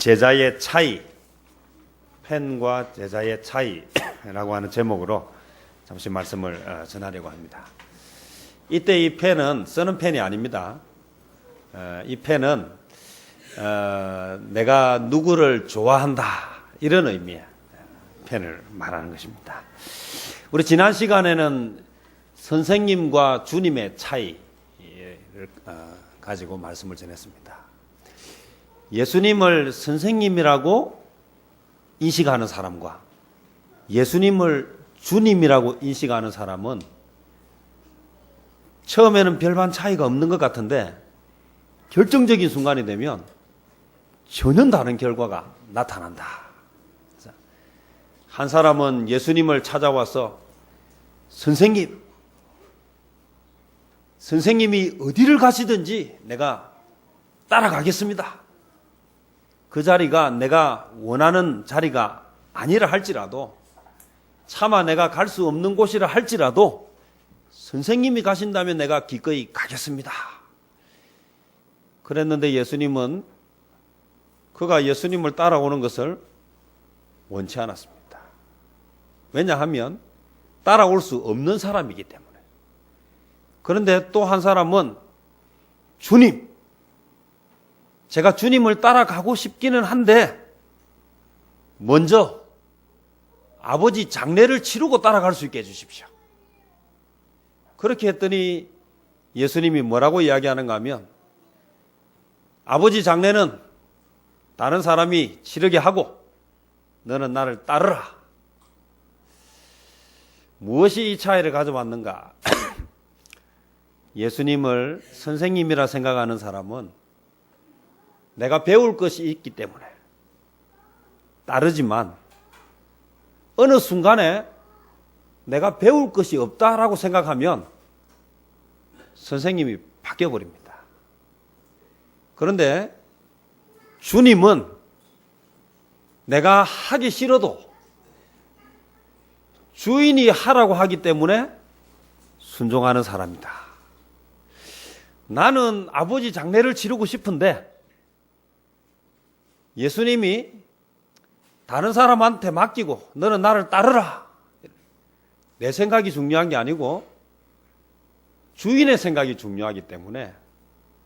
제자의 차이, 펜과 제자의 차이라고 하는 제목으로 잠시 말씀을 전하려고 합니다. 이때 이 펜은 쓰는 펜이 아닙니다. 이 펜은 내가 누구를 좋아한다 이런 의미의 펜을 말하는 것입니다. 우리 지난 시간에는 선생님과 주님의 차이를 가지고 말씀을 전했습니다. 예수님을 선생님이라고 인식하는 사람과 예수님을 주님이라고 인식하는 사람은 처음에는 별반 차이가 없는 것 같은데 결정적인 순간이 되면 전혀 다른 결과가 나타난다. 한 사람은 예수님을 찾아와서 선생님이 어디를 가시든지 내가 따라가겠습니다. 그 자리가 내가 원하는 자리가 아니라 할지라도 차마 내가 갈 수 없는 곳이라 할지라도 선생님이 가신다면 내가 기꺼이 가겠습니다. 그랬는데 예수님은 그가 예수님을 따라오는 것을 원치 않았습니다. 왜냐하면 따라올 수 없는 사람이기 때문에. 그런데 또 한 사람은 주님, 제가 주님을 따라가고 싶기는 한데 먼저 아버지 장례를 치르고 따라갈 수 있게 해주십시오. 그렇게 했더니 예수님이 뭐라고 이야기하는가 하면 아버지 장례는 다른 사람이 치르게 하고 너는 나를 따르라. 무엇이 이 차이를 가져왔는가? 예수님을 선생님이라 생각하는 사람은 내가 배울 것이 있기 때문에 따르지만 어느 순간에 내가 배울 것이 없다라고 생각하면 선생님이 바뀌어버립니다. 그런데 주님은 내가 하기 싫어도 주인이 하라고 하기 때문에 순종하는 사람이다. 나는 아버지 장례를 치르고 싶은데 예수님이 다른 사람한테 맡기고 너는 나를 따르라. 내 생각이 중요한 게 아니고 주인의 생각이 중요하기 때문에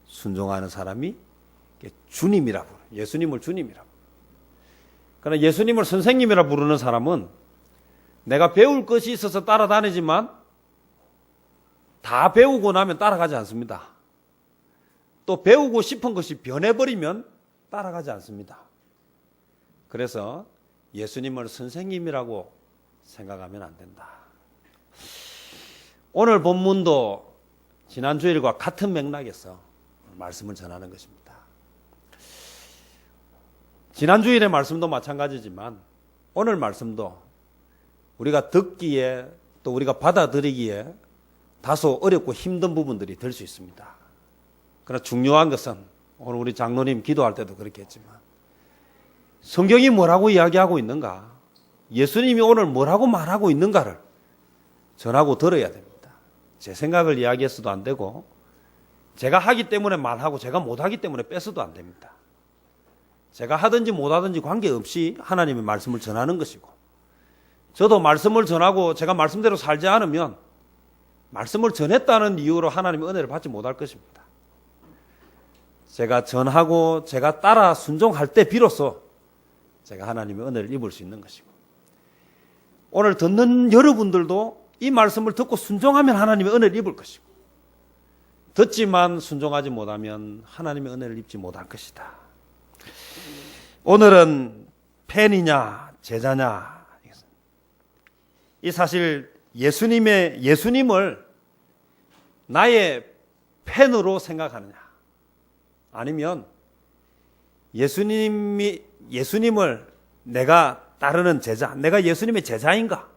순종하는 사람이 주님이라 부르는, 예수님을 주님이라 부르는. 그러나 예수님을 선생님이라 부르는 사람은 내가 배울 것이 있어서 따라다니지만 다 배우고 나면 따라가지 않습니다. 또 배우고 싶은 것이 변해버리면 따라가지 않습니다. 그래서 예수님을 선생님이라고 생각하면 안 된다. 오늘 본문도 지난 주일과 같은 맥락에서 말씀을 전하는 것입니다. 지난 주일의 말씀도 마찬가지지만 오늘 말씀도 우리가 듣기에 또 우리가 받아들이기에 다소 어렵고 힘든 부분들이 될 수 있습니다. 그러나 중요한 것은 오늘 우리 장로님 기도할 때도 그렇게 했지만 성경이 뭐라고 이야기하고 있는가, 예수님이 오늘 뭐라고 말하고 있는가를 전하고 들어야 됩니다. 제 생각을 이야기해서도 안 되고 제가 하기 때문에 말하고 제가 못하기 때문에 뺏어도 안 됩니다. 제가 하든지 못하든지 관계없이 하나님의 말씀을 전하는 것이고 저도 말씀을 전하고 제가 말씀대로 살지 않으면 말씀을 전했다는 이유로 하나님의 은혜를 받지 못할 것입니다. 제가 전하고 제가 따라 순종할 때 비로소 제가 하나님의 은혜를 입을 수 있는 것이고 오늘 듣는 여러분들도 이 말씀을 듣고 순종하면 하나님의 은혜를 입을 것이고 듣지만 순종하지 못하면 하나님의 은혜를 입지 못할 것이다. 오늘은 팬이냐 제자냐, 이 사실 예수님을 나의 팬으로 생각하느냐 아니면 예수님을 내가 따르는 제자, 내가 예수님의 제자인가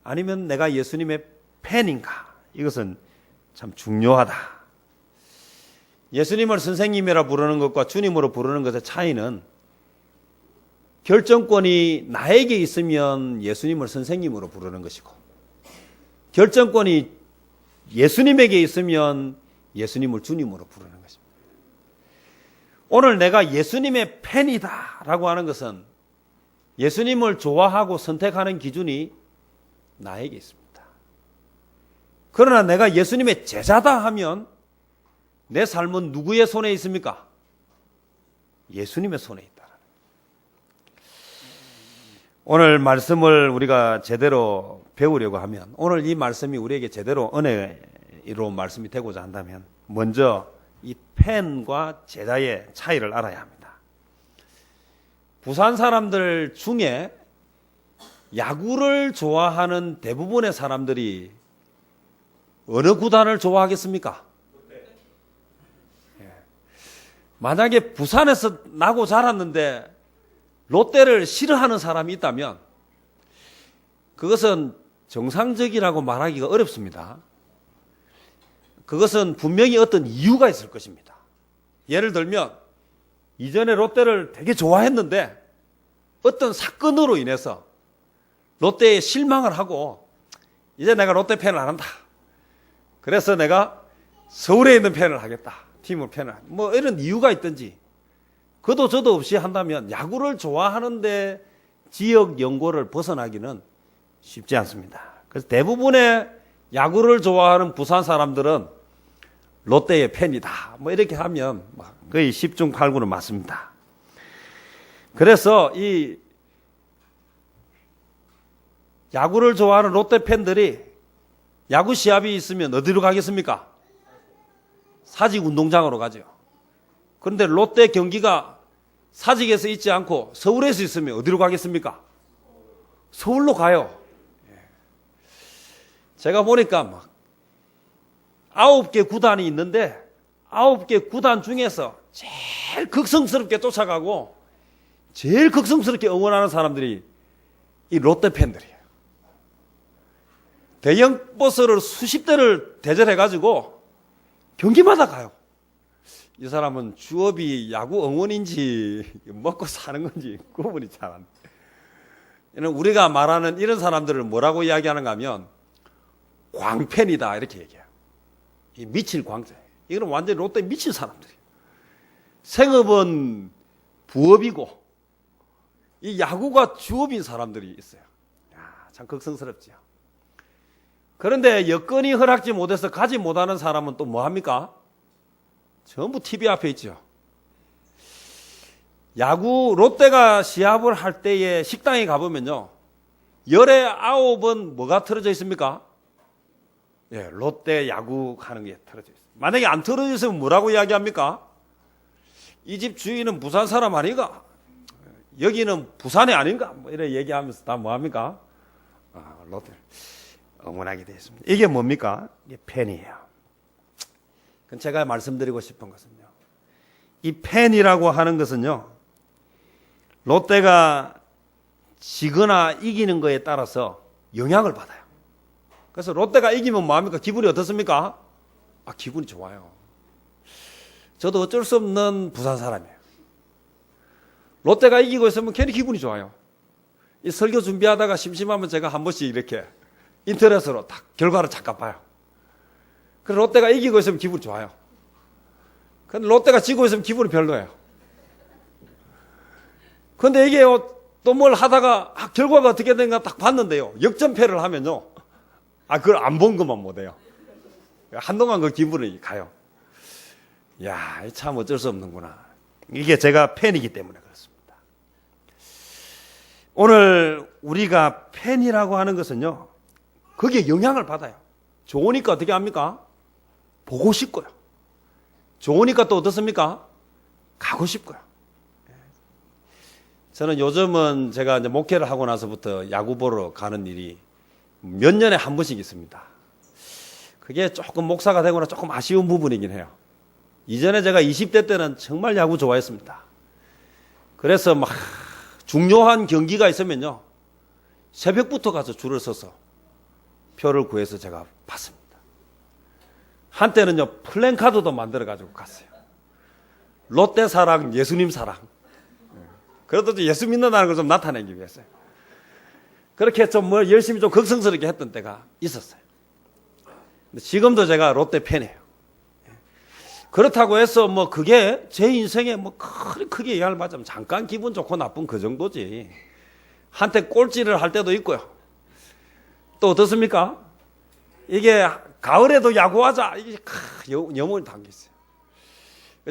아니면 내가 예수님의 팬인가, 이것은 참 중요하다. 예수님을 선생님이라 부르는 것과 주님으로 부르는 것의 차이는 결정권이 나에게 있으면 예수님을 선생님으로 부르는 것이고 결정권이 예수님에게 있으면 예수님을 주님으로 부르는 것입니다. 오늘 내가 예수님의 팬이다라고 하는 것은 예수님을 좋아하고 선택하는 기준이 나에게 있습니다. 그러나 내가 예수님의 제자다 하면 내 삶은 누구의 손에 있습니까? 예수님의 손에 있다. 오늘 말씀을 우리가 제대로 배우려고 하면, 오늘 이 말씀이 우리에게 제대로 은혜로 말씀이 되고자 한다면 먼저 이 팬과 제자의 차이를 알아야 합니다. 부산 사람들 중에 야구를 좋아하는 대부분의 사람들이 어느 구단을 좋아하겠습니까? 만약에 부산에서 나고 자랐는데 롯데를 싫어하는 사람이 있다면 그것은 정상적이라고 말하기가 어렵습니다. 그것은 분명히 어떤 이유가 있을 것입니다. 예를 들면 이전에 롯데를 되게 좋아했는데 어떤 사건으로 인해서 롯데에 실망을 하고 이제 내가 롯데 팬을 안 한다. 그래서 내가 서울에 있는 팬을 하겠다. 팀을 팬을 뭐 이런 이유가 있든지 그도 저도 없이 한다면 야구를 좋아하는데 지역 연고를 벗어나기는 쉽지 않습니다. 그래서 대부분의 야구를 좋아하는 부산 사람들은 롯데의 팬이다. 뭐 이렇게 하면 거의 10중 8구는 맞습니다. 그래서 이 야구를 좋아하는 롯데 팬들이 야구 시합이 있으면 어디로 가겠습니까? 사직 운동장으로 가죠. 그런데 롯데 경기가 사직에서 있지 않고 서울에서 있으면 어디로 가겠습니까? 서울로 가요. 제가 보니까 막 9개 구단이 있는데 9개 구단 중에서 제일 극성스럽게 쫓아가고 제일 극성스럽게 응원하는 사람들이 이 롯데 팬들이에요. 대형 버스를 수십 대를 대절해가지고 경기마다 가요. 이 사람은 주업이 야구 응원인지 먹고 사는 건지 구분이 잘 안 돼. 우리가 말하는 이런 사람들을 뭐라고 이야기하는가 하면 광팬이다 이렇게 얘기해요. 이 미칠 광자. 이거는 완전히 롯데 미친 사람들이에요. 생업은 부업이고 이 야구가 주업인 사람들이 있어요. 참 극성스럽지요. 그런데 여건이 허락지 못해서 가지 못하는 사람은 또 뭐 합니까? 전부 TV 앞에 있죠. 야구 롯데가 시합을 할 때에 식당에 가보면요. 열에 9은 뭐가 틀어져 있습니까? 예, 롯데 야구 하는 게 틀어져 있어요. 만약에 안 틀어져 있으면 뭐라고 이야기합니까? 이 집 주인은 부산 사람 아닌가? 여기는 부산이 아닌가? 뭐 이렇게 얘기하면서 다 뭐합니까? 롯데 응원하게 되어 있습니다. 이게 뭡니까? 이게 팬이에요. 제가 말씀드리고 싶은 것은요. 이 팬이라고 하는 것은요. 롯데가 지거나 이기는 거에 따라서 영향을 받아요. 그래서 롯데가 이기면 뭐합니까? 기분이 어떻습니까? 기분이 좋아요. 저도 어쩔 수 없는 부산 사람이에요. 롯데가 이기고 있으면 괜히 기분이 좋아요. 이 설교 준비하다가 심심하면 제가 한 번씩 이렇게 인터넷으로 딱 결과를 잠깐 봐요. 그래서 롯데가 이기고 있으면 기분이 좋아요. 근데 롯데가 지고 있으면 기분이 별로예요. 근데 이게 또 뭘 하다가 결과가 어떻게 된가 딱 봤는데요. 역전패를 하면요. 그걸 안 본 것만 못해요. 한동안 그 기분이 가요. 야, 참 어쩔 수 없는구나. 이게 제가 팬이기 때문에 그렇습니다. 오늘 우리가 팬이라고 하는 것은요. 거기에 영향을 받아요. 좋으니까 어떻게 합니까? 보고 싶고요. 좋으니까 또 어떻습니까? 가고 싶고요. 저는 요즘은 제가 이제 목회를 하고 나서부터 야구 보러 가는 일이 몇 년에 한 번씩 있습니다. 그게 조금 목사가 되거나 조금 아쉬운 부분이긴 해요. 이전에 제가 20대 때는 정말 야구 좋아했습니다. 그래서 막 중요한 경기가 있으면요. 새벽부터 가서 줄을 서서 표를 구해서 제가 봤습니다. 한때는요, 플랜카드도 만들어가지고 갔어요. 롯데 사랑, 예수님 사랑. 그래도 예수 믿는다는 걸 좀 나타내기 위해서요. 그렇게 좀 열심히 좀 극성스럽게 했던 때가 있었어요. 근데 지금도 제가 롯데 팬이에요. 그렇다고 해서 뭐 그게 제 인생에 뭐 크게 이해할 맞으면 잠깐 기분 좋고 나쁜 그 정도지. 한때 꼴찌를 할 때도 있고요. 또 어떻습니까? 이게 가을에도 야구하자. 이게 염원이 담겨 있어요.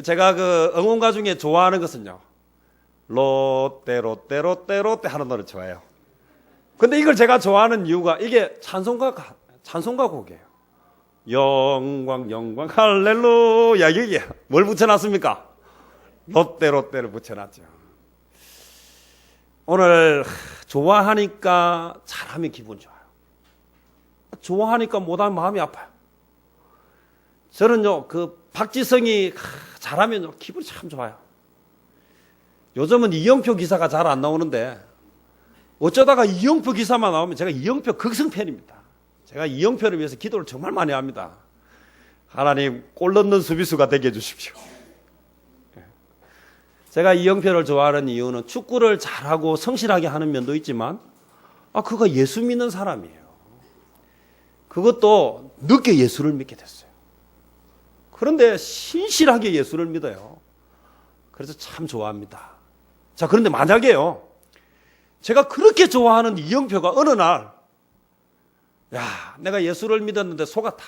제가 그 응원가 중에 좋아하는 것은요. 롯데 하는 노래 좋아해요. 근데 이걸 제가 좋아하는 이유가 이게 찬송가 곡이에요. 영광 할렐루야. 이게 뭘 붙여놨습니까? 롯데를 붙여놨죠. 오늘 좋아하니까 잘하면 기분 좋아요. 좋아하니까 못하면 마음이 아파요. 저는요 그 박지성이 잘하면 기분이 참 좋아요. 요즘은 이영표 기사가 잘 안 나오는데 어쩌다가 이영표 기사만 나오면 제가 이영표 극성팬입니다. 제가 이영표를 위해서 기도를 정말 많이 합니다. 하나님 골 넣는 수비수가 되게 해주십시오. 제가 이영표를 좋아하는 이유는 축구를 잘하고 성실하게 하는 면도 있지만 그가 예수 믿는 사람이에요. 그것도 늦게 예수를 믿게 됐어요. 그런데 신실하게 예수를 믿어요. 그래서 참 좋아합니다. 자, 그런데 만약에요 제가 그렇게 좋아하는 이영표가 어느 날 내가 예수를 믿었는데 속았다.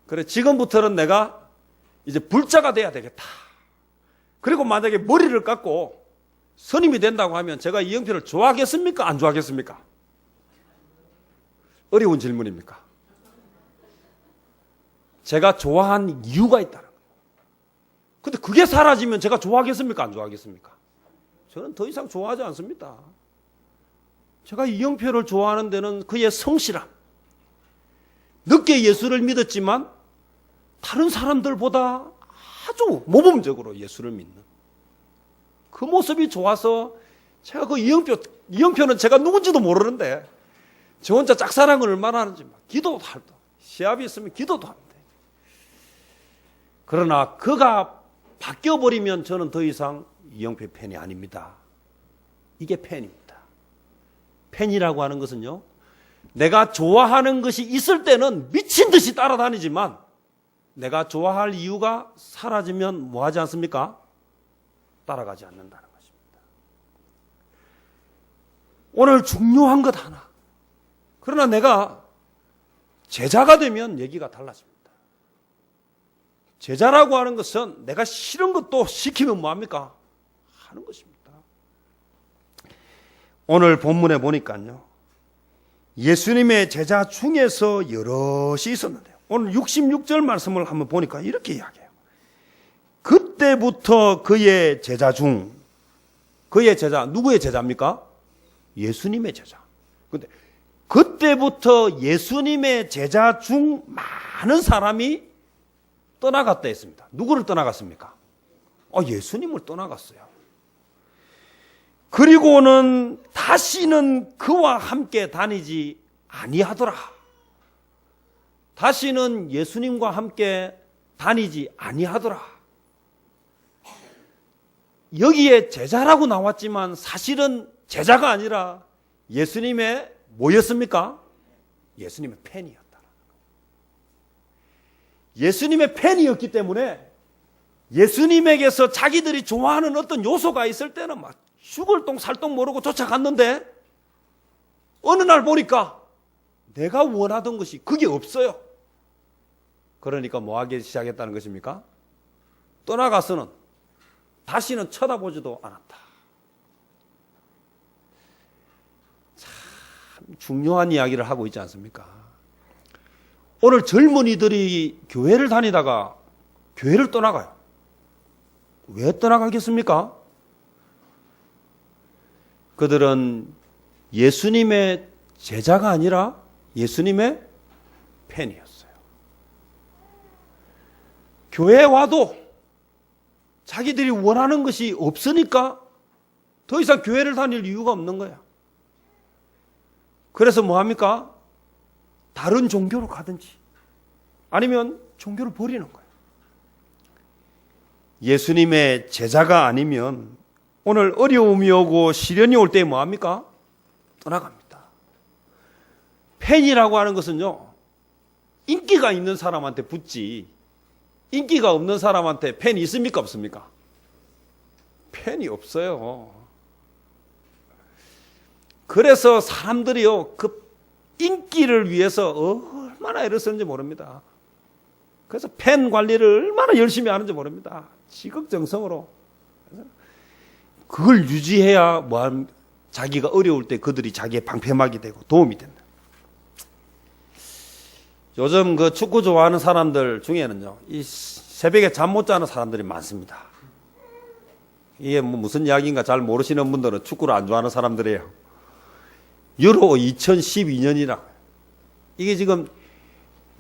그래, 지금부터는 내가 이제 불자가 돼야 되겠다. 그리고 만약에 머리를 깎고 선임이 된다고 하면 제가 이영표를 좋아하겠습니까? 안 좋아하겠습니까? 어려운 질문입니까? 제가 좋아한 이유가 있다는 거예요. 근데 그게 사라지면 제가 좋아하겠습니까? 안 좋아하겠습니까? 저는 더 이상 좋아하지 않습니다. 제가 이영표를 좋아하는 데는 그의 성실함. 늦게 예수를 믿었지만 다른 사람들보다 아주 모범적으로 예수를 믿는 그 모습이 좋아서 제가 그 이영표는 제가 누군지도 모르는데 저 혼자 짝사랑을 얼마나 하는지 기도도 할다. 시합이 있으면 기도도 합니다. 그러나 그가 바뀌어버리면 저는 더 이상 이영표 팬이 아닙니다. 이게 팬입니다. 팬이라고 하는 것은요, 내가 좋아하는 것이 있을 때는 미친 듯이 따라다니지만 내가 좋아할 이유가 사라지면 뭐 하지 않습니까? 따라가지 않는다는 것입니다. 오늘 중요한 것 하나. 그러나 내가 제자가 되면 얘기가 달라집니다. 제자라고 하는 것은 내가 싫은 것도 시키면 뭐합니까? 하는 것입니다. 오늘 본문에 보니까요, 예수님의 제자 중에서 여럿이 있었는데요. 오늘 66절 말씀을 한번 보니까 이렇게 이야기해요. 그때부터 그의 제자 중, 그의 제자, 누구의 제자입니까? 예수님의 제자. 근데 그때부터 예수님의 제자 중 많은 사람이 떠나갔다 했습니다. 누구를 떠나갔습니까? 예수님을 떠나갔어요. 그리고는 다시는 그와 함께 다니지 아니하더라. 다시는 예수님과 함께 다니지 아니하더라. 여기에 제자라고 나왔지만 사실은 제자가 아니라 예수님의 뭐였습니까? 예수님의 팬이었다. 예수님의 팬이었기 때문에 예수님에게서 자기들이 좋아하는 어떤 요소가 있을 때는 막 죽을 똥 살똥 모르고 쫓아갔는데 어느 날 보니까 내가 원하던 것이 그게 없어요. 그러니까 뭐 하기 시작했다는 것입니까? 떠나가서는 다시는 쳐다보지도 않았다. 참 중요한 이야기를 하고 있지 않습니까? 오늘 젊은이들이 교회를 다니다가 교회를 떠나가요. 왜 떠나가겠습니까? 그들은 예수님의 제자가 아니라 예수님의 팬이었어요. 교회에 와도 자기들이 원하는 것이 없으니까 더 이상 교회를 다닐 이유가 없는 거야. 그래서 뭐 합니까? 다른 종교로 가든지 아니면 종교를 버리는 거예요. 예수님의 제자가 아니면 오늘 어려움이 오고 시련이 올 때 뭐 합니까? 떠나갑니다. 팬이라고 하는 것은요, 인기가 있는 사람한테 붙지 인기가 없는 사람한테 팬이 있습니까? 없습니까? 팬이 없어요. 그래서 사람들이요, 그 인기를 위해서 얼마나 애를 쓰는지 모릅니다. 그래서 팬 관리를 얼마나 열심히 하는지 모릅니다. 지극정성으로. 그걸 유지해야 자기가 어려울 때 그들이 자기의 방패막이 되고 도움이 된다. 요즘 그 축구 좋아하는 사람들 중에는요, 이 새벽에 잠 못 자는 사람들이 많습니다. 이게 뭐 무슨 이야기인가 잘 모르시는 분들은 축구를 안 좋아하는 사람들이에요. 유로 2012년이라. 이게 지금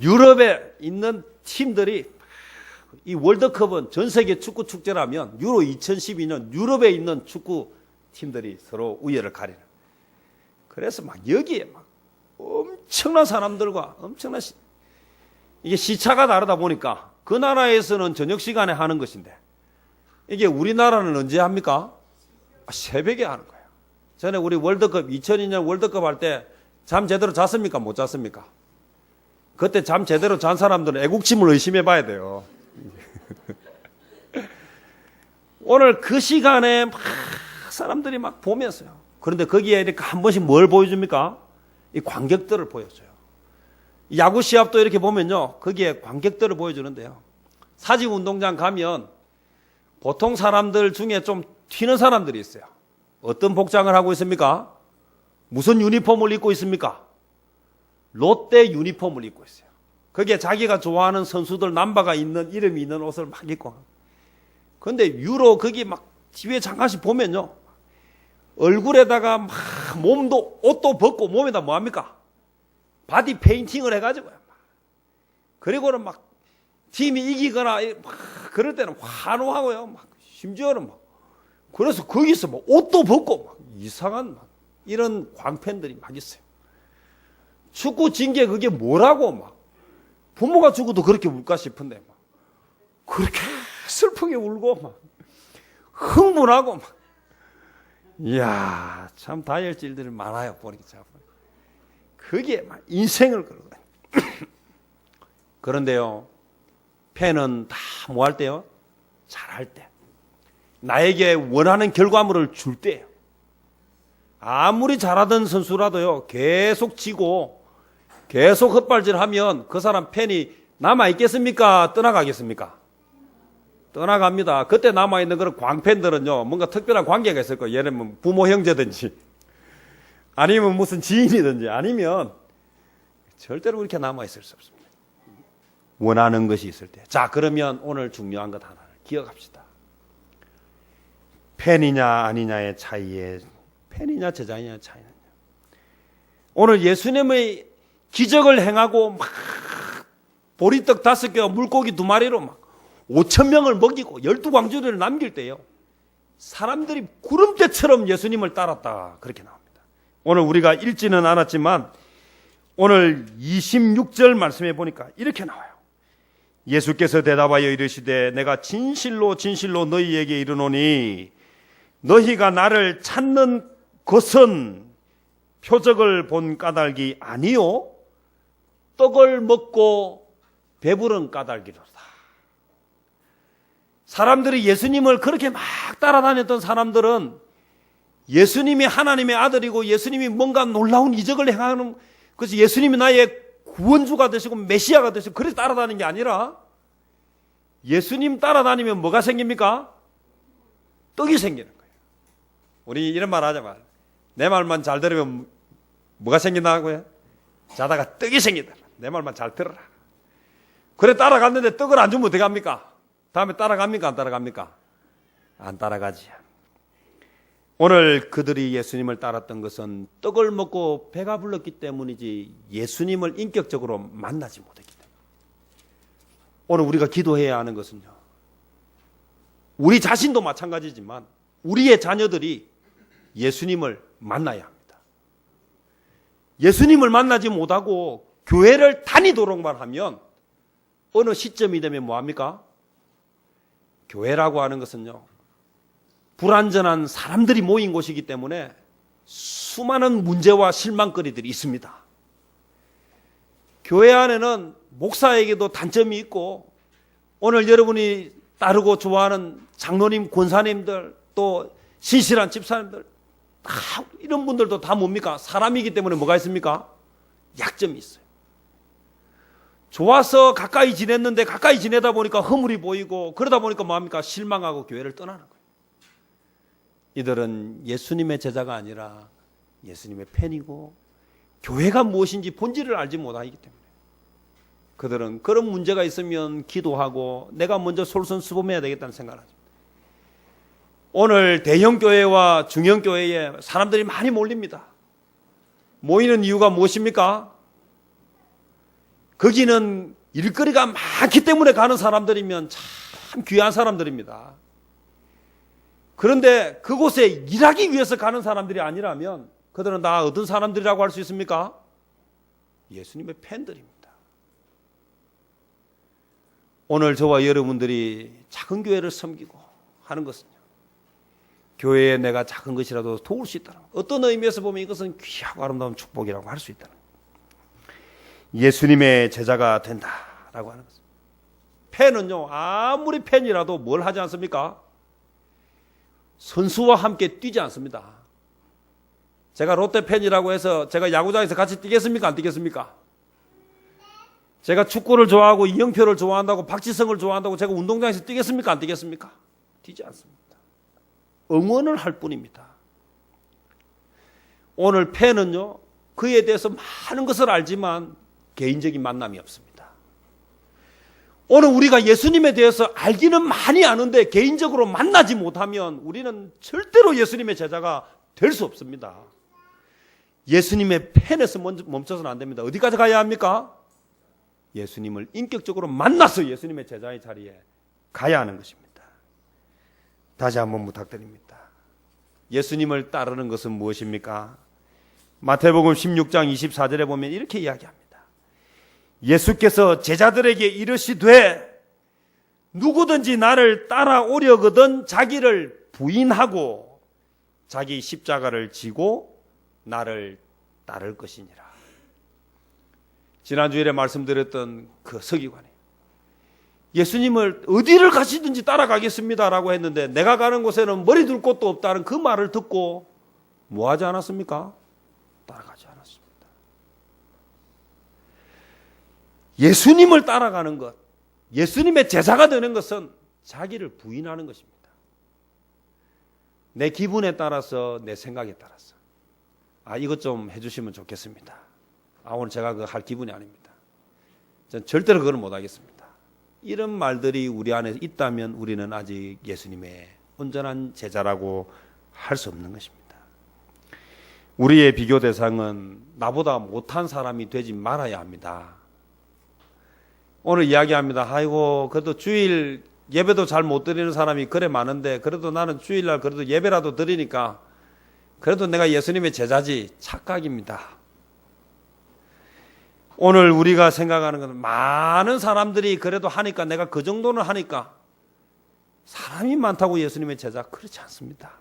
유럽에 있는 팀들이, 이 월드컵은 전 세계 축구 축제라면 유로 2012년 유럽에 있는 축구 팀들이 서로 우열을 가리는. 그래서 막 여기에 막 엄청난 사람들과 이게 시차가 다르다 보니까 그 나라에서는 저녁 시간에 하는 것인데 이게 우리나라는 언제 합니까? 새벽에 하는 거예요. 전에 우리 월드컵 2002년 월드컵 할 때 잠 제대로 잤습니까? 못 잤습니까? 그때 잠 제대로 잔 사람들은 애국심을 의심해 봐야 돼요. 오늘 그 시간에 막 사람들이 막 보면서요. 그런데 거기에 이렇게 한 번씩 뭘 보여줍니까? 이 관객들을 보여줘요. 야구 시합도 이렇게 보면요, 거기에 관객들을 보여주는데요. 사직 운동장 가면 보통 사람들 중에 좀 튀는 사람들이 있어요. 어떤 복장을 하고 있습니까? 무슨 유니폼을 입고 있습니까? 롯데 유니폼을 입고 있어요. 거기에 자기가 좋아하는 선수들 남바가 있는, 이름이 있는 옷을 막 입고. 그런데 유로 거기 막 뒤에 잠깐씩 보면요, 얼굴에다가 막 몸도, 옷도 벗고 몸에다 뭐합니까? 바디 페인팅을 해가지고요. 그리고는 막 팀이 이기거나 막 그럴 때는 환호하고요. 막 심지어는 막 그래서 거기서 막 옷도 벗고 막 이상한 막 이런 광팬들이 막 있어요. 축구 징계 그게 뭐라고 막 부모가 죽어도 그렇게 울까 싶은데 막 그렇게 슬프게 울고 막 흥분하고 막 이야 참 다혈질들이 많아요. 보니까 참. 그게 막 인생을 걸어요. 그런데요, 팬은 다 뭐 할 때요? 잘할 때. 나에게 원하는 결과물을 줄 때예요. 아무리 잘하던 선수라도요, 계속 지고, 계속 헛발질하면 그 사람 팬이 남아있겠습니까? 떠나가겠습니까? 떠나갑니다. 그때 남아있는 그런 광팬들은요, 뭔가 특별한 관계가 있을 거예요. 예를 들면 부모 형제든지, 아니면 무슨 지인이든지, 아니면 절대로 그렇게 남아있을 수 없습니다. 원하는 것이 있을 때. 자, 그러면 오늘 중요한 것 하나를 기억합시다. 팬이냐 아니냐의 차이에, 팬이냐 제자이냐의 차이는요. 오늘 예수님의 기적을 행하고 막 보리떡 5개와 물고기 2마리로 막 5,000명을 먹이고 12광주리를 남길 때요, 사람들이 구름대처럼 예수님을 따랐다, 그렇게 나옵니다. 오늘 우리가 읽지는 않았지만 오늘 26절 말씀해 보니까 이렇게 나와요. 예수께서 대답하여 이르시되 내가 진실로 진실로 너희에게 이르노니 너희가 나를 찾는 것은 표적을 본 까닭이 아니요 떡을 먹고 배부른 까닭이로다. 사람들이 예수님을 그렇게 막 따라다녔던 사람들은 예수님이 하나님의 아들이고 예수님이 뭔가 놀라운 이적을 행하는, 그래서 예수님이 나의 구원주가 되시고 메시아가 되시고 그래서 따라다니는 게 아니라, 예수님 따라다니면 뭐가 생깁니까? 떡이 생기는 거예요. 우리 이런 말 하자 말. 내 말만 잘 들으면 뭐가 생긴다고요? 자다가 떡이 생긴다. 내 말만 잘 들어라. 그래 따라갔는데 떡을 안 주면 어떻게 합니까? 다음에 따라갑니까? 안 따라갑니까? 안 따라가지. 오늘 그들이 예수님을 따랐던 것은 떡을 먹고 배가 불렀기 때문이지 예수님을 인격적으로 만나지 못했기 때문에. 오늘 우리가 기도해야 하는 것은요, 우리 자신도 마찬가지지만 우리의 자녀들이 예수님을 만나야 합니다. 예수님을 만나지 못하고 교회를 다니도록만 하면 어느 시점이 되면 뭐합니까? 교회라고 하는 것은요, 불완전한 사람들이 모인 곳이기 때문에 수많은 문제와 실망거리들이 있습니다. 교회 안에는 목사에게도 단점이 있고 오늘 여러분이 따르고 좋아하는 장로님, 권사님들, 또 신실한 집사님들, 다 이런 분들도 다 뭡니까? 사람이기 때문에 뭐가 있습니까? 약점이 있어요. 좋아서 가까이 지냈는데 가까이 지내다 보니까 허물이 보이고 그러다 보니까 뭐합니까? 실망하고 교회를 떠나는 거예요. 이들은 예수님의 제자가 아니라 예수님의 팬이고 교회가 무엇인지 본질을 알지 못하기 때문에 그들은 그런 문제가 있으면 기도하고 내가 먼저 솔선수범해야 되겠다는 생각을 하죠. 오늘 대형교회와 중형교회에 사람들이 많이 몰립니다. 모이는 이유가 무엇입니까? 거기는 일거리가 많기 때문에 가는 사람들이면 참 귀한 사람들입니다. 그런데 그곳에 일하기 위해서 가는 사람들이 아니라면 그들은 다 어떤 사람들이라고 할 수 있습니까? 예수님의 팬들입니다. 오늘 저와 여러분들이 작은 교회를 섬기고 하는 것은요, 교회에 내가 작은 것이라도 도울 수 있다는 것. 어떤 의미에서 보면 이것은 귀하고 아름다운 축복이라고 할 수 있다는 것. 예수님의 제자가 된다라고 하는 것입니다. 팬은요, 아무리 팬이라도 뭘 하지 않습니까? 선수와 함께 뛰지 않습니다. 제가 롯데 팬이라고 해서 제가 야구장에서 같이 뛰겠습니까? 안 뛰겠습니까? 제가 축구를 좋아하고 이영표를 좋아한다고 박지성을 좋아한다고 제가 운동장에서 뛰겠습니까? 안 뛰겠습니까? 뛰지 않습니다. 응원을 할 뿐입니다. 오늘 팬은요, 그에 대해서 많은 것을 알지만 개인적인 만남이 없습니다. 오늘 우리가 예수님에 대해서 알기는 많이 아는데 개인적으로 만나지 못하면 우리는 절대로 예수님의 제자가 될 수 없습니다. 예수님의 팬에서 멈춰서는 안 됩니다. 어디까지 가야 합니까? 예수님을 인격적으로 만나서 예수님의 제자의 자리에 가야 하는 것입니다. 다시 한번 부탁드립니다. 예수님을 따르는 것은 무엇입니까? 마태복음 16장 24절에 보면 이렇게 이야기합니다. 예수께서 제자들에게 이르시되 누구든지 나를 따라오려거든 자기를 부인하고 자기 십자가를 지고 나를 따를 것이니라. 지난주일에 말씀드렸던 그 서기관이 예수님을 어디를 가시든지 따라가겠습니다라고 했는데 내가 가는 곳에는 머리 둘 곳도 없다는 그 말을 듣고 뭐 하지 않았습니까? 따라가지 않았습니다. 예수님을 따라가는 것, 예수님의 제자가 되는 것은 자기를 부인하는 것입니다. 내 기분에 따라서, 내 생각에 따라서 이것 좀 해주시면 좋겠습니다. 오늘 제가 그거 할 기분이 아닙니다. 전 절대로 그걸 못하겠습니다. 이런 말들이 우리 안에 있다면 우리는 아직 예수님의 온전한 제자라고 할 수 없는 것입니다. 우리의 비교 대상은 나보다 못한 사람이 되지 말아야 합니다. 오늘 이야기합니다. 아이고, 그래도 주일 예배도 잘 못 드리는 사람이 그래 많은데 그래도 나는 주일날 그래도 예배라도 드리니까 그래도 내가 예수님의 제자지. 착각입니다. 오늘 우리가 생각하는 것은 많은 사람들이 그래도 하니까 내가 그 정도는 하니까 사람이 많다고 예수님의 제자, 그렇지 않습니다.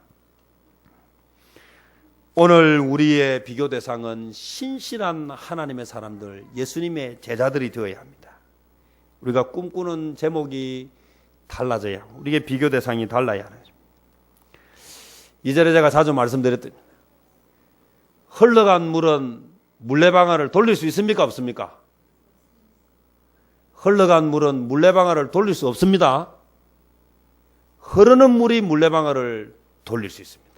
오늘 우리의 비교 대상은 신실한 하나님의 사람들, 예수님의 제자들이 되어야 합니다. 우리가 꿈꾸는 제목이 달라져야 하고 우리의 비교 대상이 달라야 하는 것입니다. 이전에 제가 자주 말씀드렸더니 흘러간 물은 물레방아를 돌릴 수 있습니까? 없습니까? 흘러간 물은 물레방아를 돌릴 수 없습니다. 흐르는 물이 물레방아를 돌릴 수 있습니다.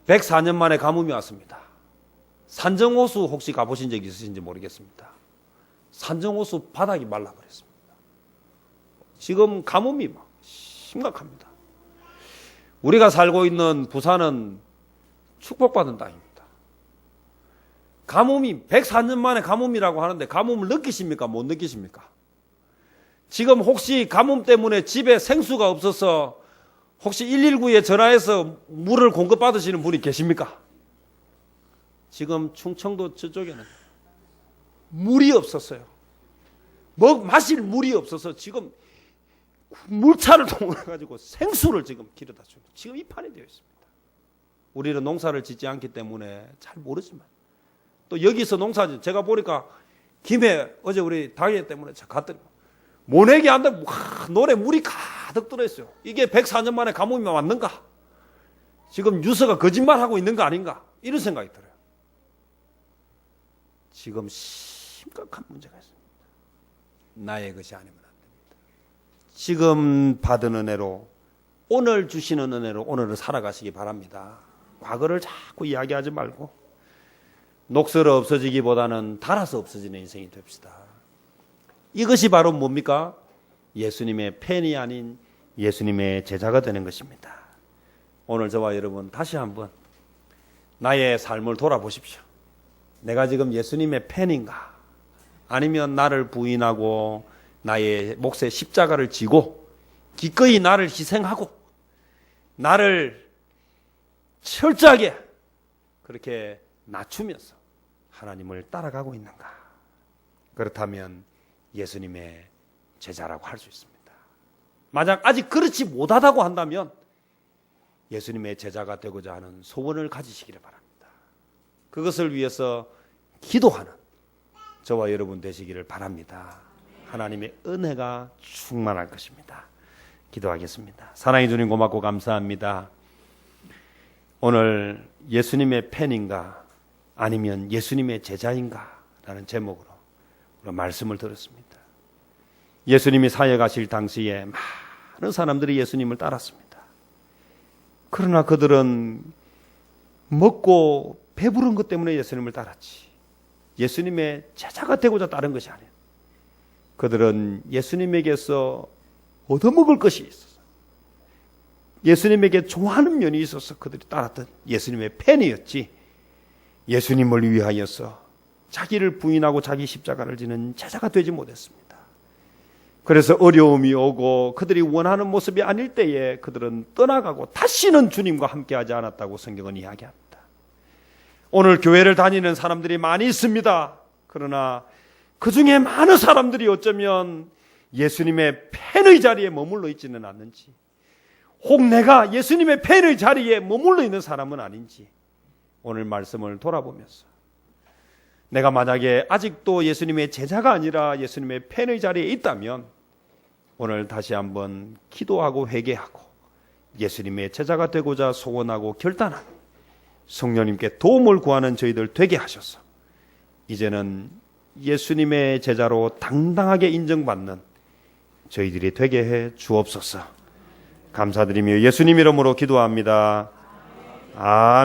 104년 만에 가뭄이 왔습니다. 산정호수 혹시 가보신 적 있으신지 모르겠습니다. 산정호수 바닥이 말라버렸습니다. 지금 가뭄이 막 심각합니다. 우리가 살고 있는 부산은 축복받은 땅입니다. 가뭄이 104년 만에 가뭄이라고 하는데 가뭄을 느끼십니까? 못 느끼십니까? 지금 혹시 가뭄 때문에 집에 생수가 없어서 혹시 119에 전화해서 물을 공급받으시는 분이 계십니까? 지금 충청도 저쪽에는 물이 없었어요. 마실 물이 없어서 지금 물차를 동원해가지고 생수를 지금 길어다 주고 지금 이 판이 되어 있습니다. 우리는 농사를 짓지 않기 때문에 잘 모르지만 또 여기서 농사, 제가 보니까 김해 어제 우리 당회 때문에 갔더니 모내기 안 되면 노래 물이 가득 들어있어요. 이게 104년 만에 가뭄이 왔는가? 지금 유서가 거짓말하고 있는 거 아닌가? 이런 생각이 들어요. 지금 심각한 문제가 있습니다. 나의 것이 아니면 안 됩니다. 지금 받은 은혜로, 오늘 주시는 은혜로 오늘을 살아가시기 바랍니다. 과거를 자꾸 이야기하지 말고 녹슬어 없어지기보다는 닳아서 없어지는 인생이 됩시다. 이것이 바로 뭡니까? 예수님의 팬이 아닌 예수님의 제자가 되는 것입니다. 오늘 저와 여러분 다시 한번 나의 삶을 돌아보십시오. 내가 지금 예수님의 팬인가? 아니면 나를 부인하고 나의 몫의 십자가를 지고 기꺼이 나를 희생하고 나를 철저하게 그렇게 낮추면서 하나님을 따라가고 있는가? 그렇다면 예수님의 제자라고 할 수 있습니다. 만약 아직 그렇지 못하다고 한다면 예수님의 제자가 되고자 하는 소원을 가지시기를 바랍니다. 그것을 위해서 기도하는 저와 여러분 되시기를 바랍니다. 하나님의 은혜가 충만할 것입니다. 기도하겠습니다. 사랑해 주님 고맙고 감사합니다. 오늘 예수님의 팬인가 아니면 예수님의 제자인가 라는 제목으로 말씀을 들었습니다. 예수님이 사역하실 당시에 많은 사람들이 예수님을 따랐습니다. 그러나 그들은 먹고 배부른 것 때문에 예수님을 따랐지 예수님의 제자가 되고자 따른 것이 아니에요. 그들은 예수님에게서 얻어먹을 것이 있어서 예수님에게 좋아하는 면이 있어서 그들이 따랐던 예수님의 팬이었지 예수님을 위하여서 자기를 부인하고 자기 십자가를 지는 제자가 되지 못했습니다. 그래서 어려움이 오고 그들이 원하는 모습이 아닐 때에 그들은 떠나가고 다시는 주님과 함께하지 않았다고 성경은 이야기합니다. 오늘 교회를 다니는 사람들이 많이 있습니다. 그러나 그 중에 많은 사람들이 어쩌면 예수님의 팬의 자리에 머물러 있지는 않는지 혹 내가 예수님의 팬의 자리에 머물러 있는 사람은 아닌지 오늘 말씀을 돌아보면서 내가 만약에 아직도 예수님의 제자가 아니라 예수님의 팬의 자리에 있다면 오늘 다시 한번 기도하고 회개하고 예수님의 제자가 되고자 소원하고 결단한 성령님께 도움을 구하는 저희들 되게 하셔서 이제는 예수님의 제자로 당당하게 인정받는 저희들이 되게 해 주옵소서. 감사드리며 예수님 이름으로 기도합니다. 아멘.